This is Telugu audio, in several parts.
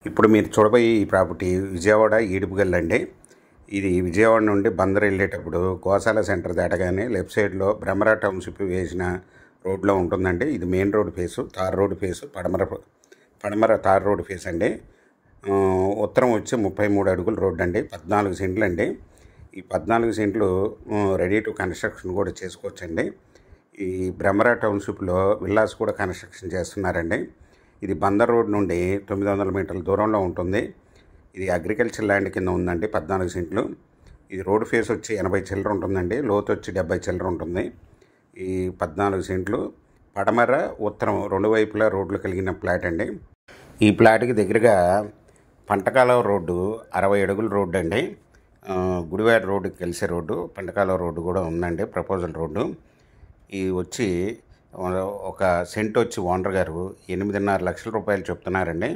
ఇప్పుడు మీరు చూడబోయే ఈ ప్రాపర్టీ విజయవాడ ఈడుపుగల్లు అండి. ఇది విజయవాడ నుండి బందర్ వెళ్ళేటప్పుడు గోశాల సెంటర్ దాటగానే లెఫ్ట్ సైడ్లో భ్రమరా టౌన్షిప్ వేసిన రోడ్లో ఉంటుందండి. ఇది main road face, tar road face, పడమర తార్ రోడ్ ఫేస్ అండి. ఉత్తరం వచ్చి 33 అడుగుల రోడ్డు అండి. 14 సెంట్లు అండి. ఈ 14 సెంట్లు రెడీ టు కన్స్ట్రక్షన్ కూడా చేసుకోవచ్చండి. ఈ భ్రమరా టౌన్షిప్లో విల్లాస్ కూడా కన్స్ట్రక్షన్ చేస్తున్నారండి. ఇది బందర్ రోడ్ నుండి 900 మీటర్ల దూరంలో ఉంటుంది. ఇది అగ్రికల్చర్ ల్యాండ్ కింద ఉందండి. 14 సెంట్లు. ఇది రోడ్ ఫేస్ వచ్చి 80 చిల్లర ఉంటుందండి. లోతు వచ్చి 70 చిల్లర ఉంటుంది. ఈ 14 సెంట్లు పడమర ఉత్తరం రెండు వైపులా రోడ్లు కలిగిన ప్లాట్ అండి. ఈ ప్లాట్కి దగ్గరగా పంటకాలవ రోడ్డు 60 అడుగుల రోడ్డు అండి. గుడివాడ రోడ్డుకి కలిసే రోడ్డు, పంటకాలవ రోడ్డు కూడా ఉందండి. Proposal road. ఇది వచ్చి ఒక సెంట్ వచ్చి ఓనర్ గారు 8.5 లక్షల రూపాయలు చెప్తున్నారండి.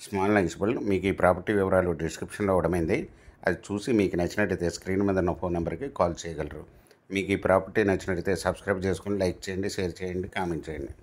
Small negotiable. మీకు ఈ ప్రాపర్టీ వివరాలు డిస్క్రిప్షన్లో ఇవ్వడమైంది. అది చూసి మీకు నచ్చినట్టయితే స్క్రీన్ మీద ఉన్న ఫోన్ నెంబర్కి కాల్ చేయగలరు. మీకు ఈ ప్రాపర్టీ నచ్చినట్టయితే సబ్స్క్రైబ్ చేసుకుని లైక్ చేయండి, షేర్ చేయండి, కామెంట్ చేయండి.